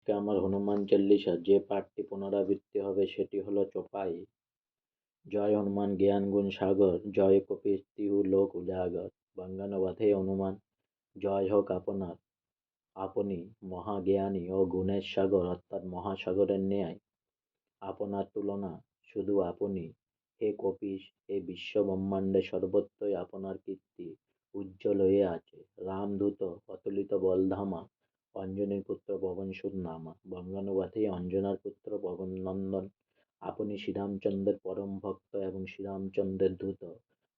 আমার হনুমান চল্লিশা যে পাঠটি পুনরাবৃত্তি হবে সেটি হলো চোপাই। জয় হনুমান জ্ঞান গুণ সাগর, জয় কপির তিহু লোক উজাগর। বাঙ্গানুবাদ হে হনুমান, জয় হোক আপনার। আপনি মহাজ্ঞানী ও গুণের সাগর অর্থাৎ মহাসাগরের ন্যায়। আপনার তুলনা শুধু আপনি। হে কপিস, হে বিশ্ব ব্রহ্মাণ্ডে সর্বত্রই আপনার কীর্তি উজ্জ্বল হয়ে আছে। রামদূত অতুলিত বলধামা, অঞ্জনীর পুত্র পবনসুত নামা। বঙ্গানুবাদ হে অঞ্জনার পুত্র পবননন্দন, আপনি শ্রীরামচন্দ্রের পরম ভক্ত এবং শ্রীরামচন্দ্রের দূত।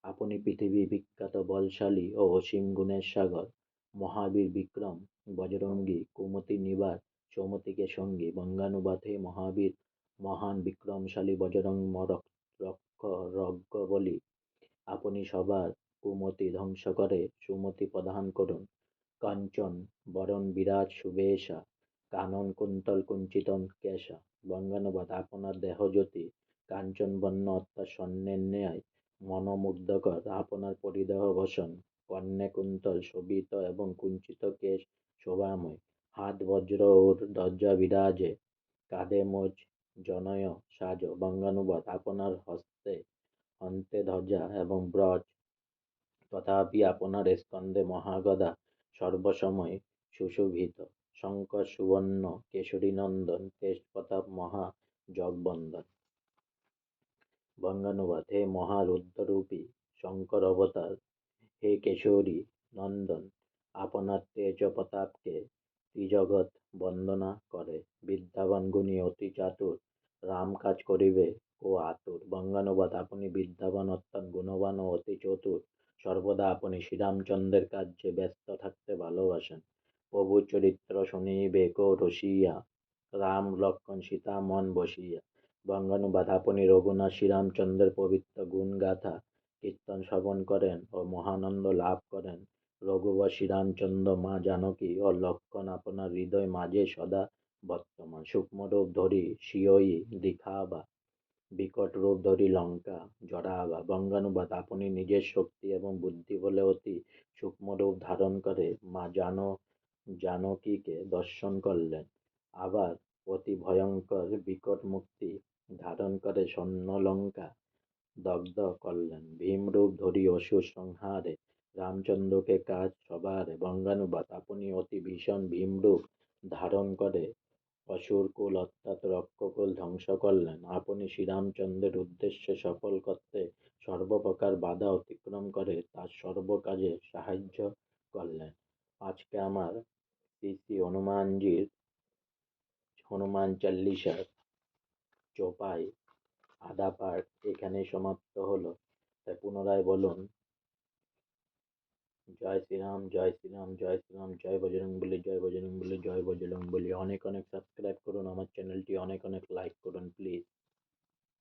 আপনি পৃথিবী বিখ্যাত বলশালী ও অসীম গুণের সাগর। মহাবীর বিক্রম বজরঙ্গী কুমতি নিবার সৌমতিকে সঙ্গী। বঙ্গানুবাদ হে মহাবীর মহান বিক্রমশালী বজরং রজ্ঞ বলি, আপনি সবার কুমতি ধ্বংস করে সুমতি প্রদান করুন। কাঞ্চন বরণ বিরাট সুবেশা, কানন কুন্তল কুঞ্চিতন কেশা। বঙ্গানুবাদ আপনার দেহজ্যোতি কাঞ্চন বর্ণ অর্থাৎ স্বর্ণের ন্যায় মনোমুগ্ধকর। আপনার পরিদেহ ভূষণ কর্ণে কুন্তল শোভিত এবং কুঞ্চিত কেশ শোভাময়। হাত বজ্র ওর ধ্বজা বিরাজে, কাঁধে মোজ জনয় সাজ। বঙ্গানুবাদ আপনার হস্তে অন্তে ধ্বজা এবং ব্রজ, তথাপি আপনার স্কন্ধে মহাগদা সর্বসময় সুশোভিত। শঙ্কর সুবর্ণ কেশরী নন্দন, তেজ প্রতাপ মহা জগবন্দন। বঙ্গানুবাদ হে মহারুদ্ররূপী শঙ্কর অবতার, হে কেশরী নন্দন, আপনার তেজ ও প্রতাপকে ত্রিজগৎ বন্দনা করে। বিদ্যাবান গুণী অতি চাতুর, রাম কাজ করিবে ও আতুর। বঙ্গানুবাদ আপনি বিদ্যাবান অর্থাৎ গুণবান ও অতি চতুর। সর্বদা আপনি শ্রীরামচন্দ্রের কার্যে ব্যস্ত থাকতে ভালোবাসেন। প্রভু চরিত্র শুনিবে কো রসিয়া, রাম লক্ষ্মণ সীতা মন বসিয়া। বঙ্গানুবাদ আপনি রঘুনাথ শ্রীরামচন্দ্রের পবিত্র গুণ গাথা কীর্তন শ্রবণ করেন ও মহানন্দ লাভ করেন। রঘুবর শ্রীরামচন্দ্র মা জানকী ও লক্ষ্মণ আপনার হৃদয় মাঝে সদা বর্তমান। সূক্ষ্মরূপ ধরি সিয়ই দিখাবা, বিকট রূপ ধরি লঙ্কা জড়াবা। বঙ্গানুবাদ আপনি নিজের শক্তি এবং বুদ্ধি বলে অতি সূক্ষ্ম রূপ ধারণ করে মা জানকীকে দর্শন করলেন। আবার অতি ভয়ঙ্কর বিকট মূর্তি ধারণ করে স্বর্ণলঙ্কা দগ্ধ করলেন। ভীমরূপ ধরি অসুর সংহারে রামচন্দ্রকে কাজ সবারে। বঙ্গানুবাদ আপনি অতি ভীষণ ভীমরূপ ধারণ করে অসুরকুল অর্থাৎ রক্ষকুল ধ্বংস করলেন। আপনি শ্রীরামচন্দ্রের উদ্দেশ্য সফল করতে সর্বপ্রকার বাধা অতিক্রম করে তার সর্বকাজে সাহায্য করলেন। আজকে আমার শ্রী শ্রী হনুমানজির হনুমান চল্লিশার চোপাই আধা পাঠ এখানেই সমাপ্ত হলো। তাই পুনরায় বলুন, জয় শ্রীরাম, জয় শ্রীরাম, জয় শ্রীরাম, জয় বজরংবলী, জয় বজরংবলী, জয় বজরংবলী। অনেক অনেক সাবস্ক্রাইব করুন আমার চ্যানেলটি, অনেক অনেক লাইক করুন প্লিজ।